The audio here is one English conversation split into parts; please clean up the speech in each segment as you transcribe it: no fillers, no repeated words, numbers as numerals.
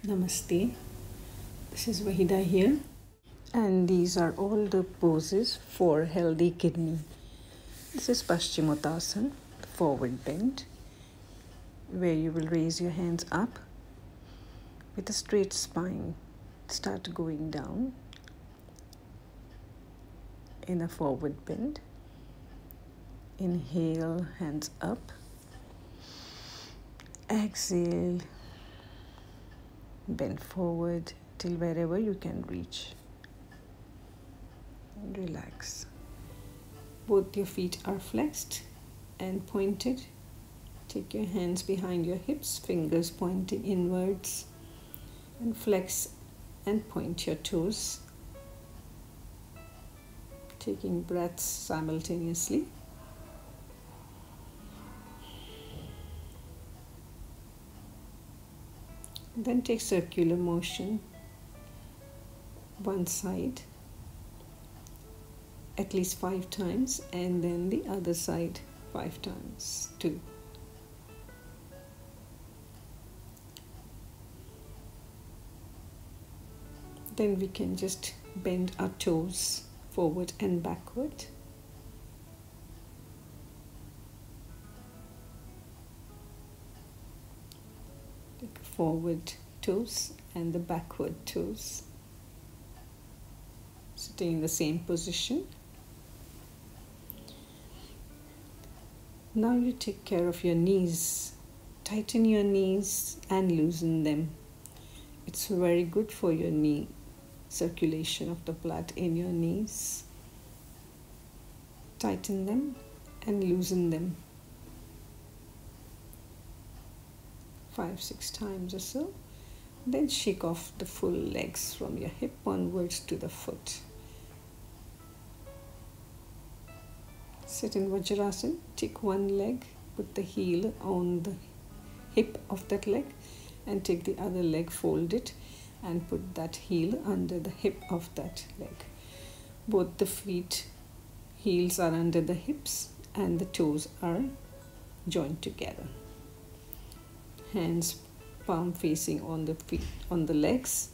Namaste, this is Vahida here, and these are all the poses for healthy kidney. This is Paschimottanasana, forward bend, where you will raise your hands up with a straight spine. Start going down in a forward bend. Inhale, hands up. Exhale, bend forward till wherever you can reach. And relax. Both your feet are flexed and pointed. Take your hands behind your hips, fingers pointing inwards, and flex and point your toes. Taking breaths simultaneously. Then take circular motion, one side at least 5 times, and then the other side 5 times too. Then we can just bend our toes forward and backward. Forward toes and the backward toes. Sitting in the same position. Now you take care of your knees. Tighten your knees and loosen them. It's very good for your knee circulation of the blood in your knees. Tighten them and loosen them. 5-6 times or so. Then shake off the full legs from your hip onwards to the foot. Sit in Vajrasana. Take one leg, put the heel on the hip of that leg, and take the other leg, fold it, and put that heel under the hip of that leg. Both the feet heels are under the hips and the toes are joined together. Hands palm facing on the feet, on the legs,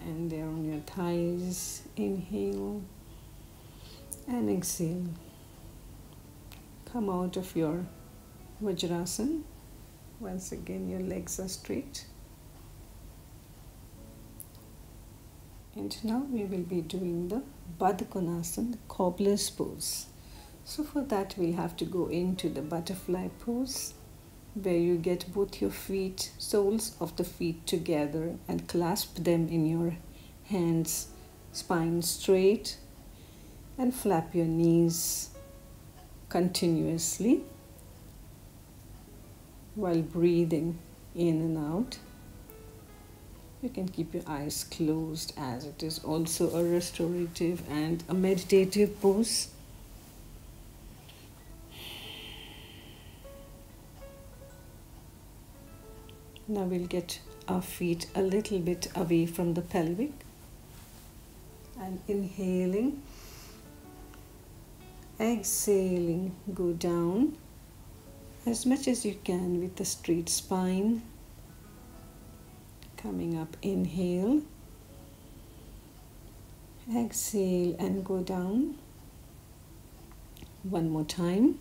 and they're on your thighs. Inhale and exhale. Come out of your Vajrasana. Once again, your legs are straight. And now we will be doing the Baddha Konasana, the cobbler's pose. So for that, we'll have to go into the butterfly pose, where you get both your feet, soles of the feet together and clasp them in your hands, spine straight, and flap your knees continuously while breathing in and out. You can keep your eyes closed, as it is also a restorative and a meditative pose. Now we'll get our feet a little bit away from the pelvic, and inhaling, exhaling, go down as much as you can with a straight spine. Coming up, inhale, exhale, and go down. One more time.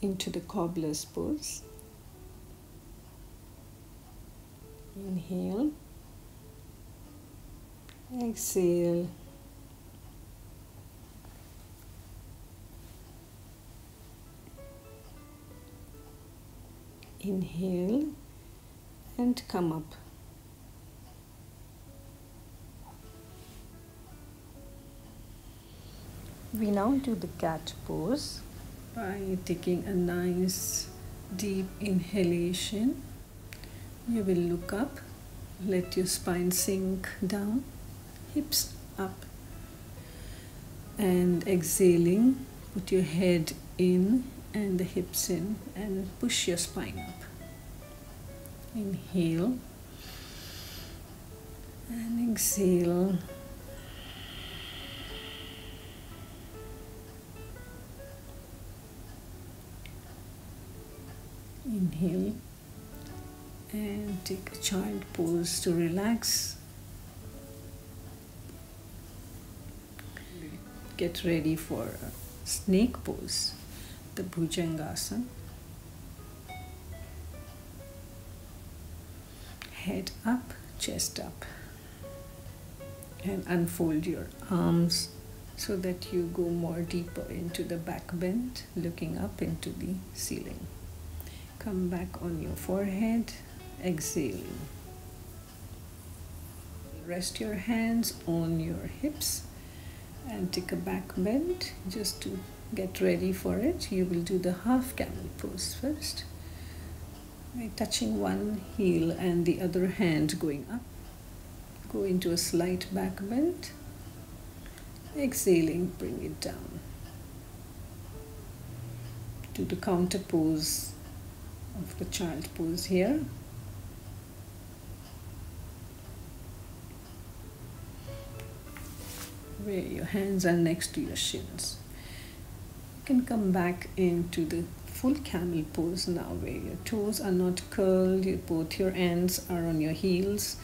Into the cobbler's pose. Inhale, exhale, inhale, and come up. We now do the cat pose by taking a nice deep inhalation. You will look up, let your spine sink down, hips up, and exhaling, put your head in and the hips in and push your spine up. Inhale and exhale. Inhale and take a child pose to relax. Get ready for a snake pose, the Bhujangasana. Head up, chest up, and unfold your arms so that you go more deeper into the back bend, looking up into the ceiling. Come back on your forehead, exhaling. Rest your hands on your hips and take a back bend just to get ready for it. You will do the half camel pose first, by touching one heel and the other hand going up. Go into a slight back bend. Exhaling, bring it down. Do the counter pose of the child pose here. Where your hands are next to your shins. You can come back into the full camel pose now, where your toes are not curled, both your ends are on your heels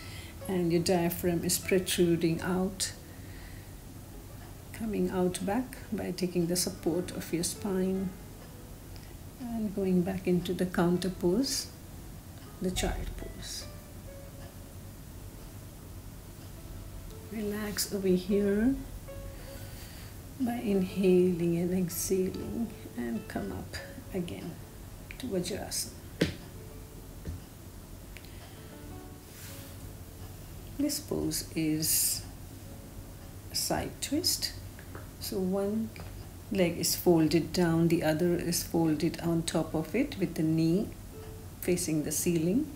and your diaphragm is protruding out, coming out back by taking the support of your spine and going back into the counter pose, the child pose. Relax over here by inhaling and exhaling and come up again to Vajrasana. This pose is a side twist. So one leg is folded down, the other is folded on top of it with the knee facing the ceiling.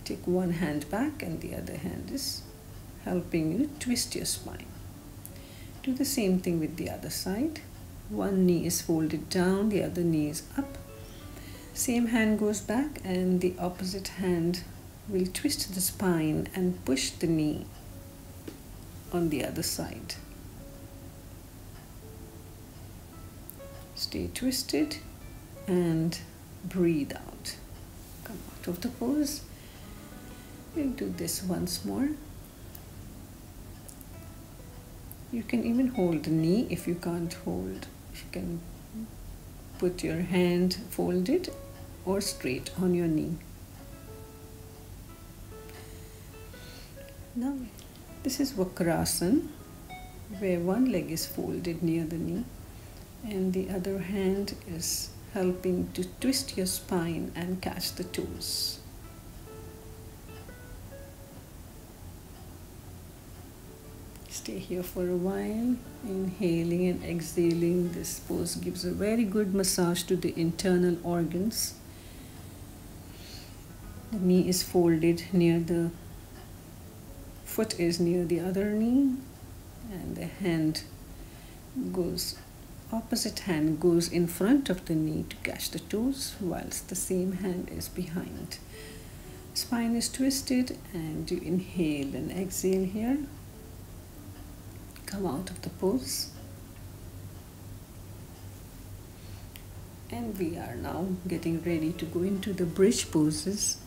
Take one hand back and the other hand is helping you twist your spine. Do the same thing with the other side. One knee is folded down, the other knee is up. Same hand goes back and the opposite hand will twist the spine and push the knee on the other side. Stay twisted and breathe out. Come out of the pose. We'll do this once more. You can even hold the knee if you can't hold. You can put your hand folded or straight on your knee. Now, this is Vakrasana, where one leg is folded near the knee and the other hand is helping to twist your spine and catch the toes. Stay here for a while, inhaling and exhaling. This pose gives a very good massage to the internal organs. The knee is folded near the foot is near the other knee and the hand goes, opposite hand goes in front of the knee to catch the toes whilst the same hand is behind. Spine is twisted and you inhale and exhale here. Come out of the pose. And we are now getting ready to go into the bridge poses.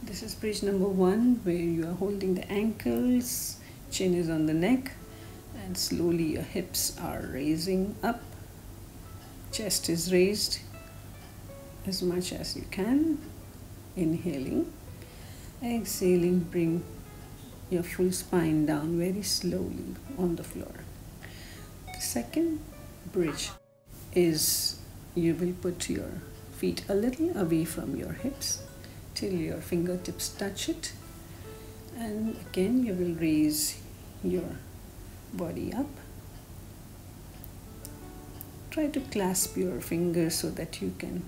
This is bridge number 1, where you are holding the ankles, chin is on the neck, and slowly your hips are raising up. Chest is raised as much as you can. Inhaling. Exhaling, bring your full spine down very slowly on the floor. The second bridge is you will put your feet a little away from your hips till your fingertips touch it, and again you will raise your body up. Try to clasp your fingers so that you can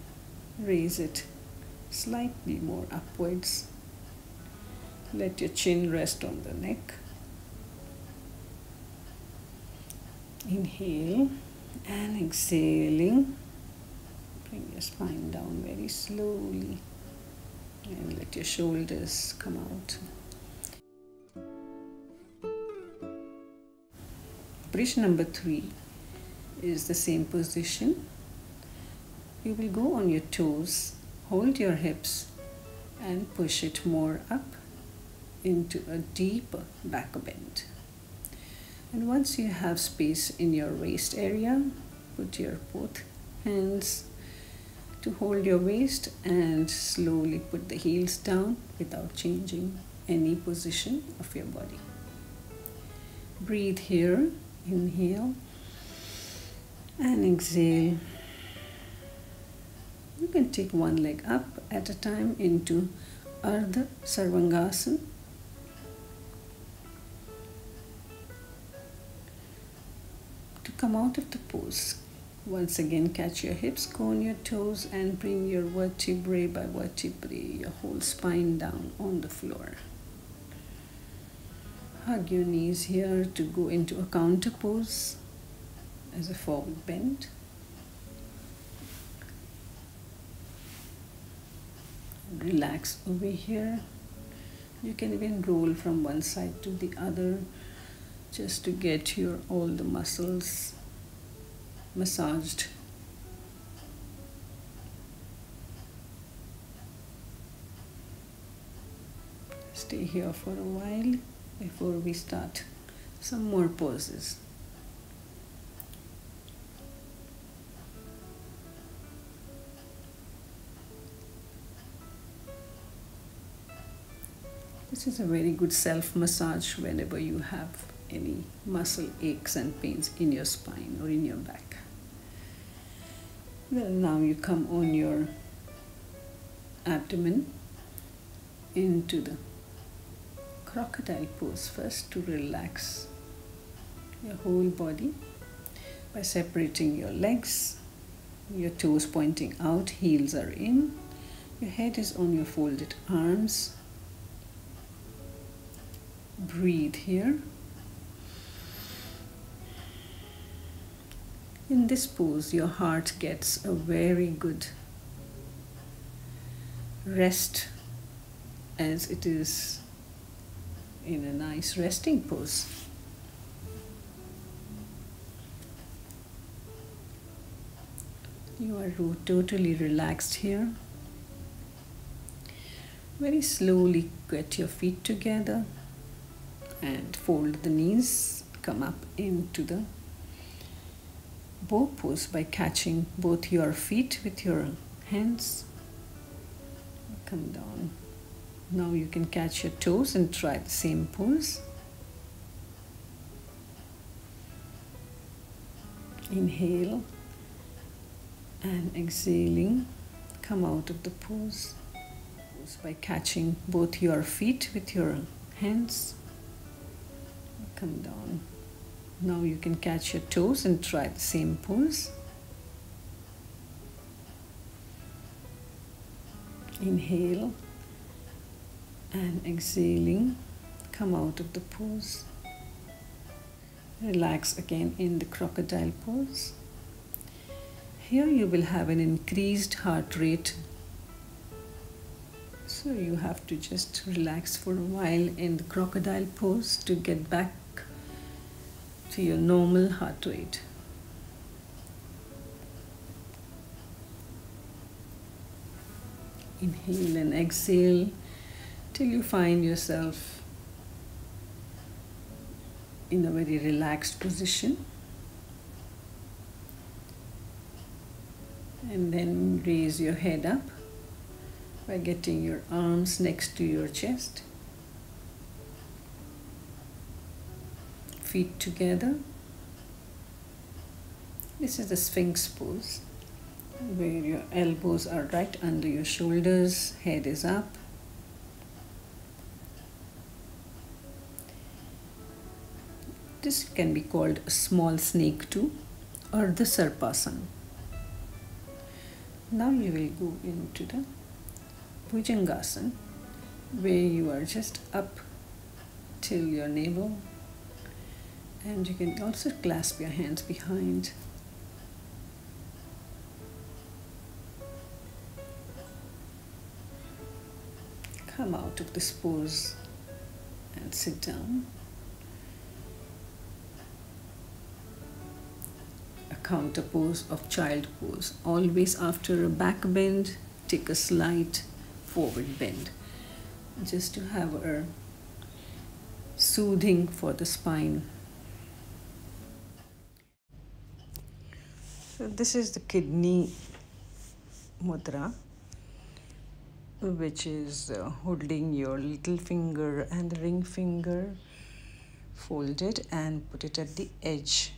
raise it slightly more upwards. Let your chin rest on the neck. Inhale and exhaling. Bring your spine down very slowly and let your shoulders come out. Bridge number 3 is the same position. You will go on your toes, Hold your hips and push it more up into a deeper back bend. And once you have space in your waist area, put your both hands to hold your waist and slowly put the heels down without changing any position of your body. Breathe here, inhale and exhale. You can take one leg up at a time into Ardha Sarvangasana. To come out of the pose, once again catch your hips, go on your toes and bring your vertebrae by vertebrae, your whole spine down on the floor. Hug your knees here to go into a counter pose as a forward bend. Relax over here. You can even roll from one side to the other just to get all the muscles massaged. Stay here for a while before we start some more poses. This is a very good self-massage whenever you have any muscle aches and pains in your spine or in your back. Well, now you come on your abdomen into the crocodile pose first to relax your whole body by separating your legs, your toes pointing out, heels are in, your head is on your folded arms. Breathe here. In this pose, your heart gets a very good rest as it is in a nice resting pose. You are totally relaxed here. Very slowly get your feet together and fold the knees. Come up into the bow pose by catching both your feet with your hands. Come down. Now you can catch your toes and try the same pose. Inhale and exhaling, come out of the pose by catching both your feet with your hands. Come down. Now you can catch your toes and try the same pose. Inhale and exhaling, come out of the pose. Relax again in the crocodile pose. Here you will have an increased heart rate, so you have to just relax for a while in the crocodile pose to get back to your normal heart rate. Inhale and exhale till you find yourself in a very relaxed position. And then raise your head up by getting your arms next to your chest. Feet together. This is the Sphinx pose, where your elbows are right under your shoulders, head is up. This can be called a small snake too, or the Sarpasana. Now you will go into the Bhujangasana, where you are just up till your navel, and you can also clasp your hands behind. Come out of this pose and sit down. A counter pose of child pose. Always after a back bend, take a slight forward bend, just to have a soothing for the spine. So this is the kidney mudra, which is holding your little finger and the ring finger folded and put it at the edge,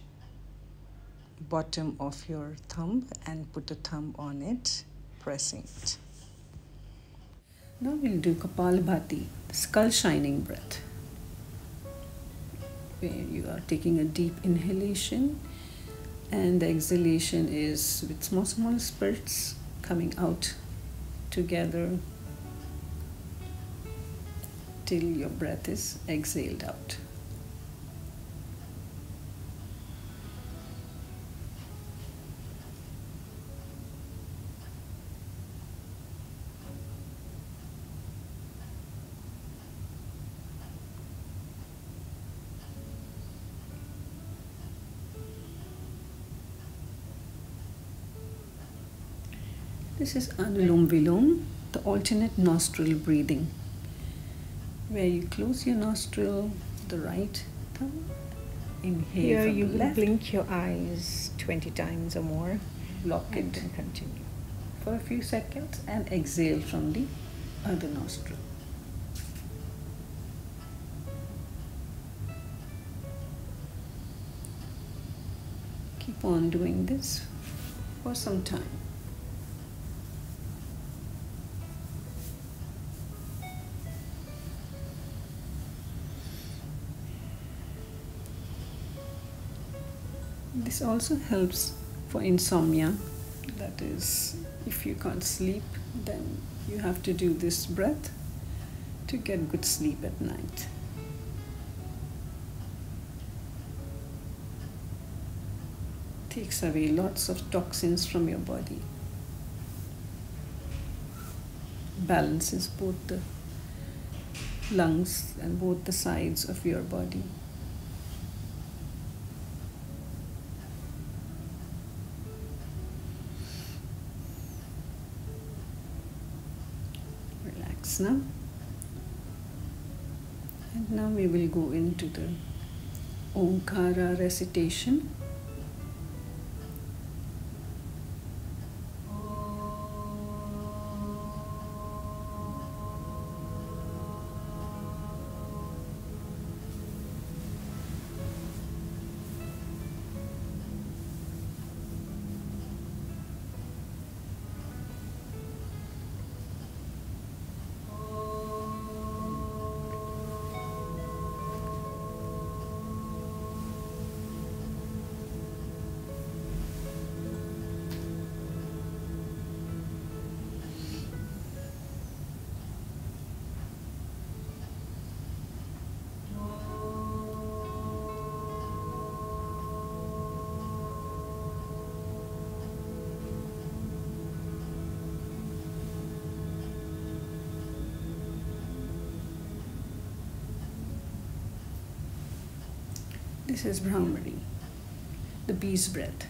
bottom of your thumb, and put a thumb on it, pressing it. Now we'll do Kapalbhati, skull shining breath, where you are taking a deep inhalation and the exhalation is with small spurts coming out together till your breath is exhaled out. This is Anulom Vilom, the alternate nostril breathing, where you close your nostril, the right thumb, inhale Here from you the will left, blink your eyes 20 times or more, block and it then continue. for a few seconds and exhale from the other nostril. Keep on doing this for some time. This also helps for insomnia. That is, if you can't sleep, then you have to do this breath to get good sleep at night. Takes away lots of toxins from your body. Balances both the lungs and both the sides of your body. Relax now. And now we will go into the Omkara recitation. This is Brahmari, the bee's breath.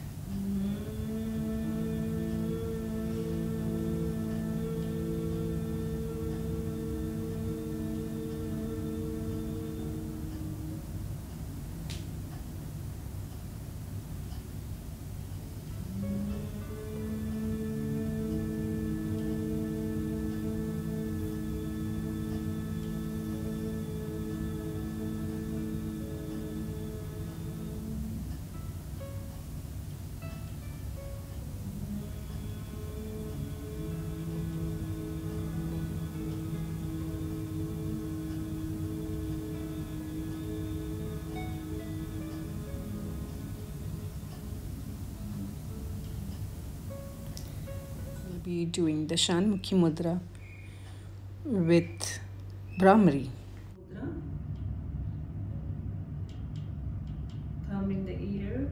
Be doing the Shanmukhi Mudra with Brahmari. Mudra. Thumb in the ear,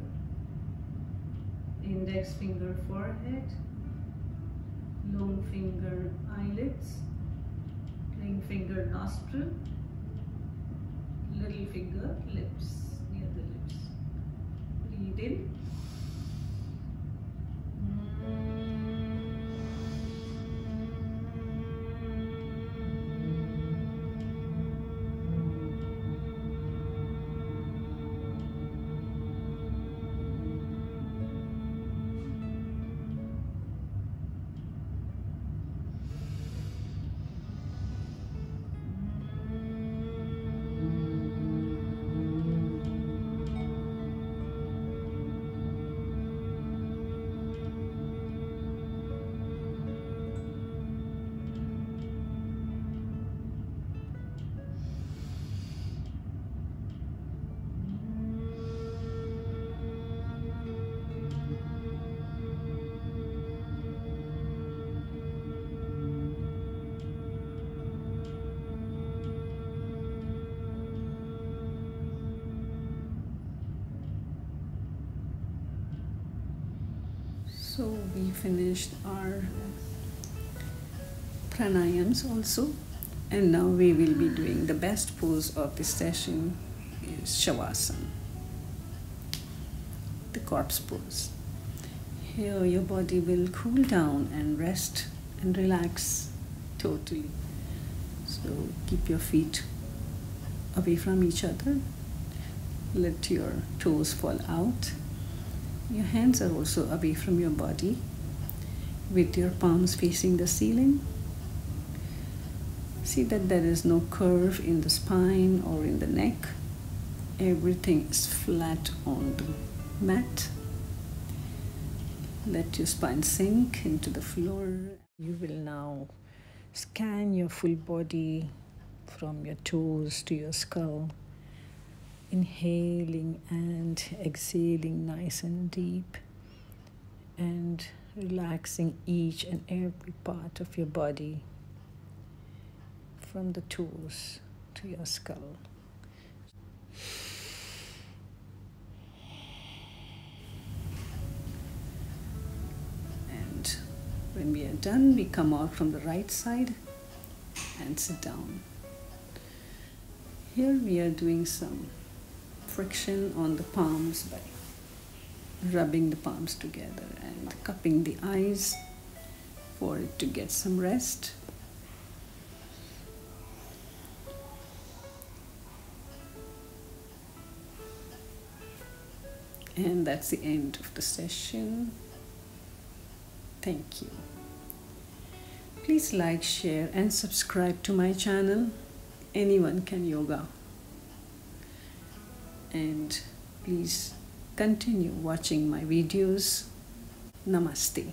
index finger forehead, long finger eyelids, ring finger nostril, little finger lips, near the lips. Breathe in. So we finished our pranayams also, and now we will be doing the best pose of this session is shavasana, the corpse pose. Here your body will cool down and rest and relax totally. So keep your feet away from each other. Let your toes fall out. Your hands are also away from your body with your palms facing the ceiling. See that there is no curve in the spine or in the neck. Everything is flat on the mat. Let your spine sink into the floor. You will now scan your full body from your toes to your skull, inhaling and exhaling nice and deep, and relaxing each and every part of your body from the toes to your skull. And when we are done, we come out from the right side and sit down. Here we are doing some friction on the palms by rubbing the palms together and cupping the eyes for it to get some rest. And that's the end of the session. Thank you. Please like, share, and subscribe to my channel. Anyone can yoga. And please continue watching my videos. Namaste.